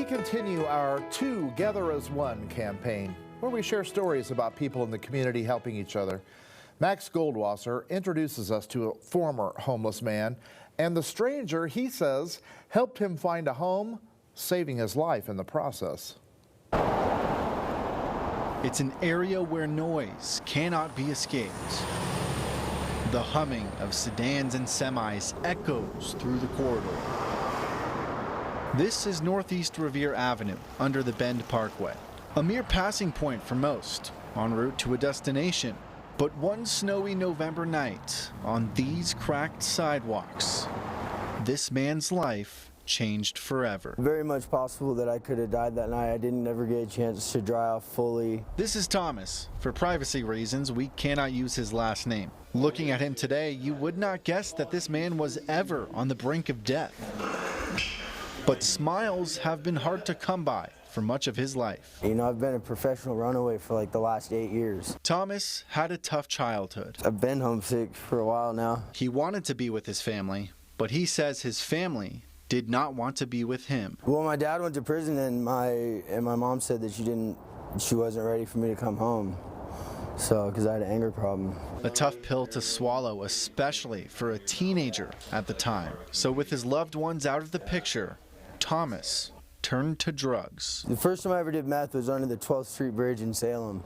continue our Together as One campaign, where we share stories about people in the community helping each other. Max Goldwasser introduces us to a former homeless man and the stranger, he says, helped him find a home, saving his life in the process. It's an area where noise cannot be escaped. The humming of sedans and semis echoes through the corridor. This is Northeast Revere Avenue under the Bend Parkway, a mere passing point for most, en route to a destination. But one snowy November night, on these cracked sidewalks, this man's life changed forever. Very much possible that I could have died that night. I didn't ever get a chance to dry off fully. This is Thomas. For privacy reasons, we cannot use his last name. Looking at him today, you would not guess that this man was ever on the brink of death. But smiles have been hard to come by for much of his life. You know, I've been a professional runaway for like the last 8 years. Thomas had a tough childhood. I've been homesick for a while now. He wanted to be with his family, but he says his family did not want to be with him. Well, my dad went to prison and my mom said that she wasn't ready for me to come home. So, because I had an anger problem. A tough pill to swallow, especially for a teenager at the time. So with his loved ones out of the picture, Thomas turned to drugs. The first time I ever did meth was under the 12th Street Bridge in Salem.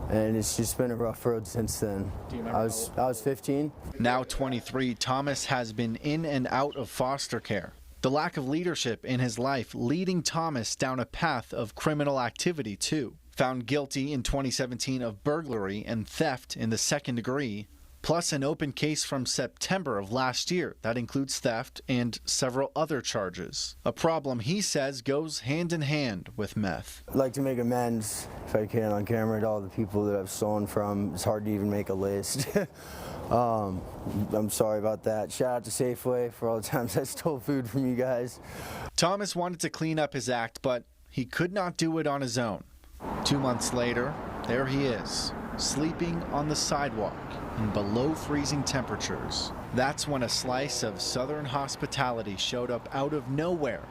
And it's just been a rough road since then. Do you remember I was 15. Now 23, Thomas has been in and out of foster care. The lack of leadership in his life leading Thomas down a path of criminal activity too. Found guilty in 2017 of burglary and theft in the second degree, plus an open case from September of last year that includes theft and several other charges. A problem he says goes hand in hand with meth. I'd like to make amends, if I can, on camera to all the people that I've stolen from. It's hard to even make a list. I'm sorry about that. Shout out to Safeway for all the times I stole food from you guys. Thomas wanted to clean up his act, but he could not do it on his own. 2 months later, there he is, sleeping on the sidewalk in below freezing temperatures. That's when a slice of Southern hospitality showed up out of nowhere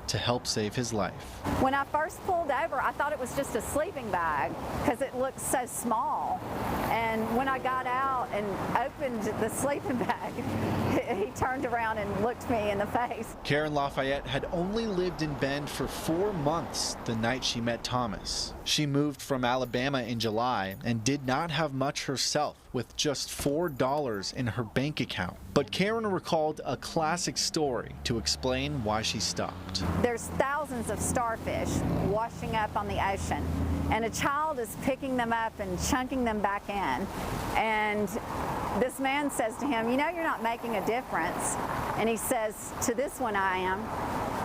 to help save his life. When I first pulled over, I thought it was just a sleeping bag because it looked so small. And when I got out and opened the sleeping bag, he turned around and looked me in the face. Karen Lafayette had only lived in Bend for 4 months the night she met Thomas. She moved from Alabama in July and did not have much herself, with just $4 in her bank account. But Karen recalled a classic story to explain why she stopped. There's thousands of starfish washing up on the ocean, and a child is picking them up and chunking them back in. And this man says to him, "You know, you're not making a difference." And he says, "To this one I am."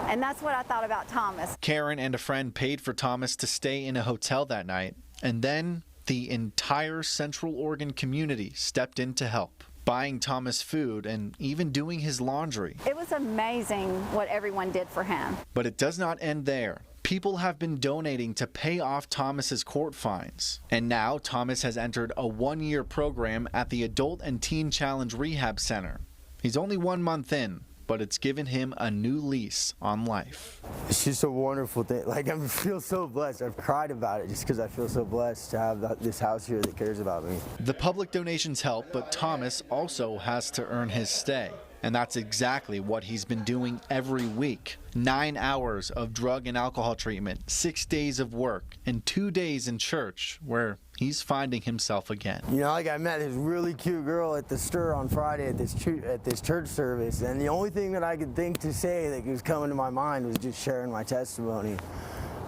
And that's what I thought about Thomas. Karen and a friend paid for Thomas to stay in a hotel that night, and then the entire Central Oregon community stepped in to help, buying Thomas food and even doing his laundry. It was amazing what everyone did for him. But it does not end there. People have been donating to pay off Thomas's court fines. And now Thomas has entered a 1-year program at the Adult and Teen Challenge Rehab Center. He's only 1 month in, but it's given him a new lease on life. It's just a wonderful thing. Like, I feel so blessed. I've cried about it just because I feel so blessed to have this house here that cares about me. The public donations help, but Thomas also has to earn his stay. And that's exactly what he's been doing every week. 9 hours of drug and alcohol treatment, 6 days of work, and 2 days in church, where he's finding himself again. You know, like I met this really cute girl at the Stir on Friday at this church service, and the only thing that I could think to say that was coming to my mind was just sharing my testimony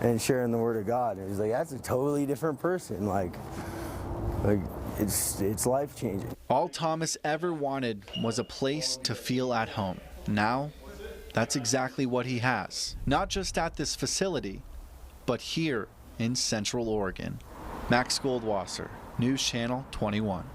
and sharing the Word of God. It was like, that's a totally different person. Like it's life-changing. All Thomas ever wanted was a place to feel at home. Now, that's exactly what he has. Not just at this facility, but here in Central Oregon. Max Goldwasser, News Channel 21.